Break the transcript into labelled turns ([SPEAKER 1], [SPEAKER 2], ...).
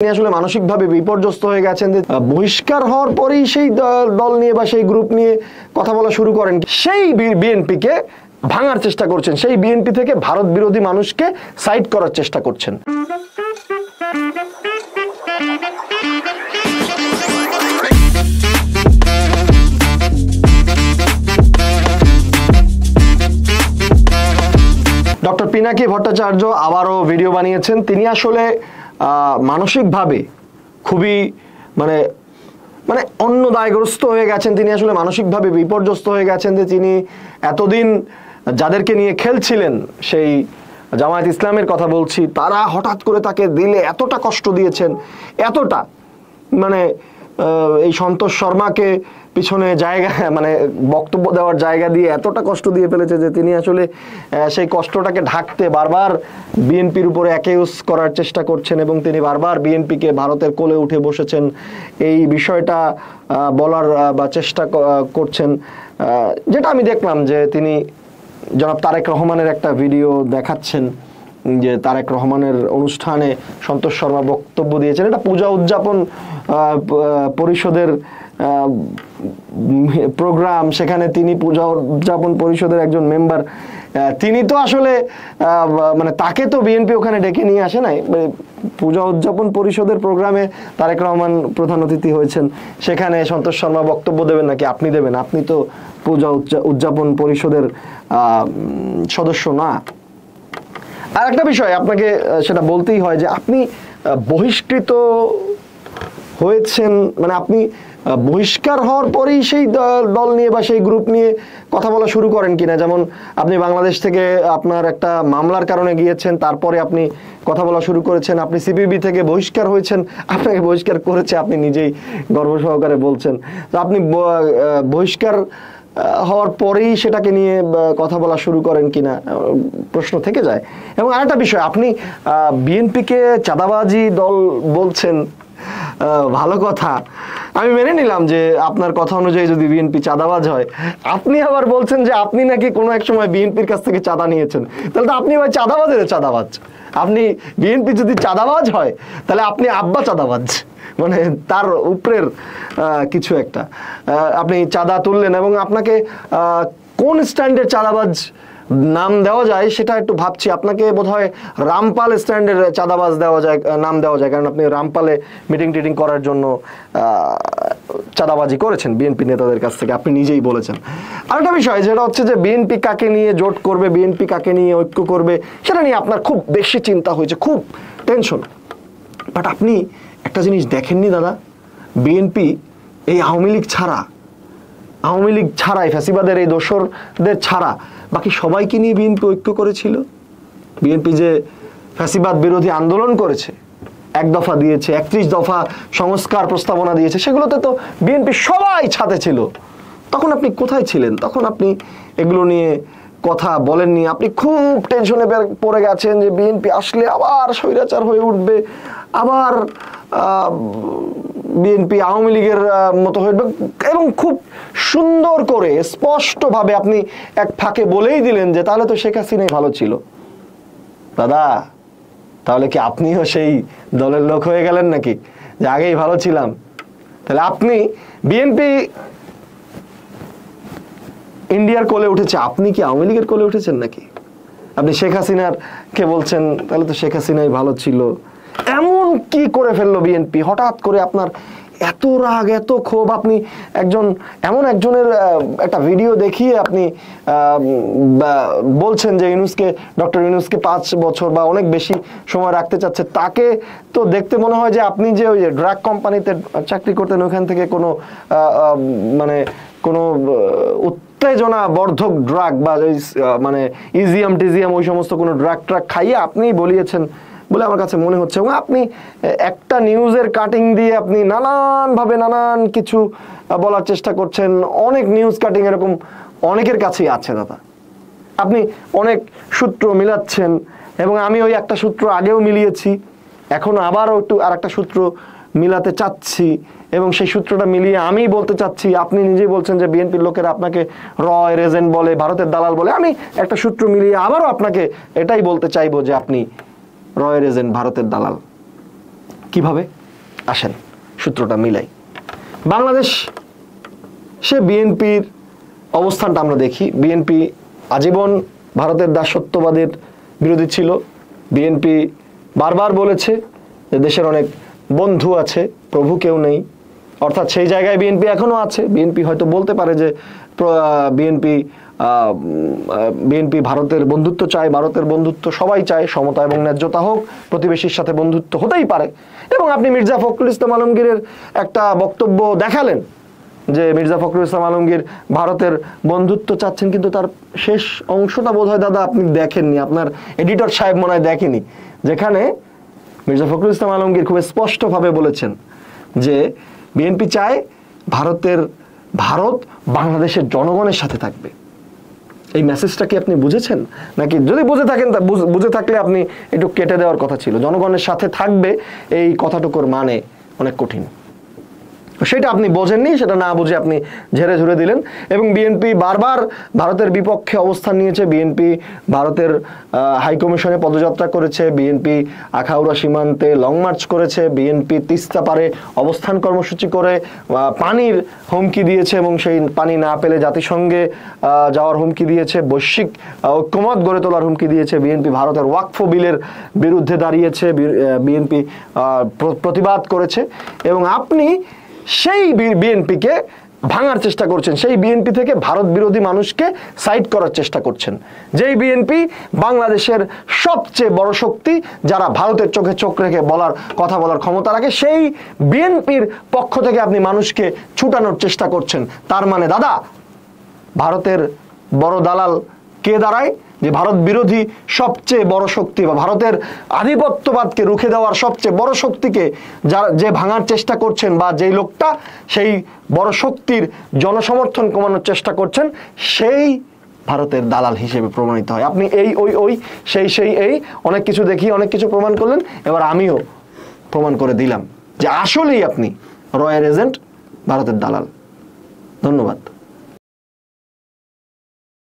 [SPEAKER 1] তিনি আসলে মানসিকভাবে বিপর্যস্ত হয়ে গেছেন যে বহিষ্কার হওয়ার পরেই সেই দল নিয়ে বা সেই গ্রুপ নিয়ে কথা বলা শুরু করেন। সেই বিএনপিকে ভাঙার চেষ্টা করছেন, সেই বিএনপি থেকে ভারত বিরোধী মানুষকে সাইড করার চেষ্টা করছেন। ডক্টর পিনাকি ভট্টাচার্য আবারও ভিডিও বানিয়েছেন। তিনি আসলে মানসিকভাবে খুবই মানে অন্য দায়গ্রস্ত হয়ে গেছেন। তিনি আসলে মানসিকভাবে বিপর্যস্ত হয়ে গেছেন যে তিনি এতদিন যাদেরকে নিয়ে খেলছিলেন, সেই জামায়াত ইসলামের কথা বলছি, তারা হঠাৎ করে তাকে দিলে এতটা কষ্ট দিয়েছেন, এতটা এই সন্তোষ শর্মাকে পিছনে জায়গা বক্তব্য দেওয়ার জায়গা দিয়ে এতটা কষ্ট দিয়ে ফেলেছে যে তিনি আসলে সেই কষ্টটাকে ঢাকতে বারবার বিএনপির উপরে অ্যাকিউজ করার চেষ্টা করছেন এবং তিনি বারবার বিএনপিকে ভারতের কোলে উঠে বসেছেন এই বিষয়টা বলার বা চেষ্টা করছেন। যেটা আমি দেখলাম যে তিনি জনাব তারেক রহমানের একটা ভিডিও দেখাচ্ছেন যে তারেক রহমানের অনুষ্ঠানে সন্তোষ শর্মা বক্তব্য দিয়েছেন। এটা পূজা উদযাপন পরিষদের প্রোগ্রাম, সেখানে তিনি পূজা উদযাপন পরিষদের একজন মেম্বার। তিনি তো আসলে তাকে তো বিএনপি ওখানে ডেকে নিয়ে আসে নাই। পূজা উদযাপন পরিষদের প্রোগ্রামে তারেক রহমান প্রধান অতিথি হয়েছেন, সেখানে সন্তোষ শর্মা বক্তব্য দেবেন নাকি? আপনি দেবেন? আপনি তো পূজা উদযাপন পরিষদের সদস্য না। আর একটা বিষয় আপনাকে সেটা বলতেই হয় যে আপনি বহিষ্কৃত হয়েছেন, আপনি বহিষ্কার হওয়ার পরেই সেই দল নিয়ে বা সেই গ্রুপ নিয়ে কথা বলা শুরু করেন কিনা। যেমন আপনি বাংলাদেশ থেকে আপনার একটা মামলার কারণে গিয়েছেন, তারপরে আপনি কথা বলা শুরু করেছেন। আপনি সিপিবি থেকে বহিষ্কার হয়েছেন, আপনাকে বহিষ্কার করেছে, আপনি নিজেই গর্ব সহকারে বলছেন। তো আপনি বহিষ্কার হওয়ার পরেই সেটাকে নিয়ে কথা বলা শুরু করেন কিনা প্রশ্ন থেকে যায়। এবং আরেকটা বিষয়, আপনি বিএনপিকে চাঁদাবাজি দল বলছেন, ভালো কথা, আমি মেনে নিলাম যে আপনার কথা অনুযায়ী যদি বিএনপি চাঁদাবাজ হয়। আপনি আবার বলছেন যে আপনি নাকি কোনো এক সময় বিএনপির কাছ থেকে চাঁদা নিয়েছেন, তাহলে তো আপনি ভাই চাঁদাবাজের চাঁদাবাজ। আপনি বিএনপি যদি চাঁদাবাজ হয় তাহলে আপনি আব্বা চাঁদাবাজ, তার উপরের কিছু একটা আপনি চাঁদা তুললেন। এবং আপনাকে কোন স্ট্যান্ডের চাঁদাবাজ নাম দেওয়া যায় সেটা একটু ভাবছি। আপনাকে বোধহয় রামপাল স্ট্যান্ডের চাঁদাবাজ নাম দেওয়া যায়, কারণ আপনি রামপালে মিটিং টিটিং করার জন্য চাঁদাবাজি করেছেন বিএনপি নেতাদের কাছ থেকে, আপনি নিজেই বলেছেন। আরেকটা বিষয় যেটা হচ্ছে যে বিএনপি কাকে নিয়ে জোট করবে, বিএনপি কাকে নিয়ে ঐক্য করবে, সেটা নিয়ে আপনার খুব বেশি চিন্তা হয়েছে, খুব টেনশন। বাট আপনি একটা জিনিস দেখেননি দাদা, বিএনপি এই আওয়ামী লীগ ছাড়াই ফ্যাসিবাদের এই দোসরদের ছাড়া বাকি সবাইকে নিয়ে বিএনপি ঐক্য করেছিল। বিএনপি যে ফ্যাসিবাদ বিরোধী আন্দোলন করেছে, 1 দফা দিয়েছে, 31 দফা সংস্কার প্রস্তাবনা দিয়েছে, সেগুলোতে তো বিএনপি সবাই সাথে ছিল। তখন আপনি কোথায় ছিলেন? তখন আপনি এগুলো নিয়ে কথা বলেননি। আপনি খুব টেনশনে পড়ে গেছেন যে বিএনপি আসলে আবার স্বৈরাচার হয়ে উঠবে, আবার বিএনপি আওয়ামী লীগের মতো হয়ে উঠবে। এবং খুব সুন্দর করে স্পষ্টভাবে আপনি এক ফাঁকে বলেই দিলেন যে তাহলে তো শেখ হাসিনাই ভালো ছিল। দাদা, তাহলে কি আপনিও সেই দলের লোক হয়ে গেলেন নাকি যে আগেই ভালো ছিলাম? তাহলে আপনি বিএনপি ইন্ডিয়ার কোলে উঠেছে, আপনি কি আওয়ামী লীগের কোলে উঠেছেন নাকি? আপনি শেখ হাসিনার কে বলছেন তাহলে তো শেখ হাসিনাই ভালো ছিল। এমন কি করে ফেললো বিএনপি? হঠাৎ করে আপনার এত রাগ, এত ক্ষোভ? আপনি এমন একজনের একটা ভিডিও দেখিয়ে আপনি বলছেন যে ডক্টর ইউনূসকে 5 বছর বা অনেক বেশি সময় রাখতে চাচ্ছে। তাকে তো দেখতে মনে হয় যে আপনি যে ওই ড্রাগ কোম্পানিতে চাকরি করতেন, ওখান থেকে কোনো উত্তেজনা বর্ধক ড্রাগ বা ইজিয়াম টিজিয়াম ওই সমস্ত কোনো ড্রাগ খাইয়ে আপনি বলিয়েছেন বলে আমার কাছে মনে হচ্ছে। এবং আপনি একটা নিউজের কাটিং দিয়ে আপনি নানানভাবে নানান কিছু বলার চেষ্টা করছেন। অনেক নিউজ কাটিং এরকম অনেকের কাছেই আছে দাদা। আপনি অনেক সূত্র মিলাচ্ছেন এবং আমি ওই একটা সূত্র আগেও মিলিয়েছি, এখন আবারও আর একটা সূত্র মিলাতে চাচ্ছি এবং সেই সূত্রটা মিলিয়ে আমি বলতে চাচ্ছি, আপনি নিজেই বলছেন যে বিএনপির লোকেরা আপনাকে রয় এজেন্ট বলে, ভারতের দালাল বলে। আমি একটা সূত্র মিলিয়ে আবারও আপনাকে এটাই বলতে চাইবো যে আপনি রয়ের এজেন্ট, ভারতের দালাল। কিভাবে? আসেন সূত্রটা মিলাই। বাংলাদেশ সে বিএনপির অবস্থানটা আমরা দেখি। বিএনপি আজীবন ভারতের দাসত্ববাদের বিরোধী ছিল। বিএনপি বারবার বলেছে যে দেশের অনেক বন্ধু আছে, প্রভু কেউ নেই। অর্থাৎ সেই জায়গায় বিএনপি এখনো আছে। বিএনপি হয়তো বলতে পারে যে বিএনপি ভারতের বন্ধুত্ব চায়, ভারতের বন্ধুত্ব সবাই চায়, সমতা এবং ন্যায্যতা হোক, প্রতিবেশীর সাথে বন্ধুত্ব হতেই পারে। এবং আপনি মির্জা ফখরুল ইসলাম আলমগীরের একটা বক্তব্য দেখালেন যে মির্জা ফখরুল ইসলাম আলমগীর ভারতের বন্ধুত্ব চাচ্ছেন, কিন্তু তার শেষ অংশটা বোধহয় দাদা আপনি দেখেননি, আপনার এডিটর সাহেব মনে হয় দেখেনি, যেখানে মির্জা ফখরুল ইসলাম আলমগীর খুব স্পষ্টভাবে বলেছেন যে বিএনপি চায় ভারত বাংলাদেশের জনগণের সাথে থাকবে। এই মেসেজটা কি আপনি বুঝেছেন? নাকি যদি বুঝে থাকলে আপনি একটু কেটে দেওয়ার কথা ছিল। জনগণের সাথে থাকবে এই কথাটুকুর মানে অনেক কঠিন, সেটা আপনি বোঝেননি, সেটা না বুঝে আপনি ঝেড়ে ঝুড়ে দিলেন। এবং বিএনপি বারবার ভারতের বিপক্ষে অবস্থান নিয়েছে। বিএনপি ভারতের হাইকমিশনে পদযাত্রা করেছে, বিএনপি আখাউড়া সীমান্তে লং মার্চ করেছে, বিএনপি তিস্তা পারে অবস্থান কর্মসূচি করে পানির হুমকি দিয়েছে এবং সেই পানি না পেলে জাতিসংঘে যাওয়ার হুমকি দিয়েছে, বৈশ্বিক ঐক্যমত গড়ে তোলার হুমকি দিয়েছে। বিএনপি ভারতের ওয়াকফ বিলের বিরুদ্ধে দাঁড়িয়েছে, বিএনপি প্রতিবাদ করেছে। এবং আপনি সেই বিএনপিকে ভাঙার চেষ্টা করছেন, সেই বিএনপি থেকে ভারত বিরোধী মানুষকে সাইড করার চেষ্টা করছেন। যেই বিএনপি বাংলাদেশের সবচেয়ে বড় শক্তি, যারা ভারতের চোখে চোখ রেখে কথা বলার ক্ষমতা রাখে, সেই বিএনপির পক্ষ থেকে আপনি মানুষকে ছুটানোর চেষ্টা করছেন। তার মানে দাদা, ভারতের বড় দালাল কে দাঁড়ায়? যে ভারত বিরোধী সবচেয়ে বড় শক্তি বা ভারতের আধিপত্যবাদকে রুখে দেওয়ার সবচেয়ে বড় শক্তিকে যে ভাঙার চেষ্টা করছেন, বা যেই লোকটা সেই বড় শক্তির জনসমর্থন কমানোর চেষ্টা করছেন, সেই ভারতের দালাল হিসেবে প্রমাণিত হয়। আপনি ওই সেই অনেক কিছু দেখিয়ে অনেক কিছু প্রমাণ করলেন। এবার আমিও প্রমাণ করে দিলাম যে আসলেই আপনি রয়ের এজেন্ট, ভারতের দালাল। ধন্যবাদ।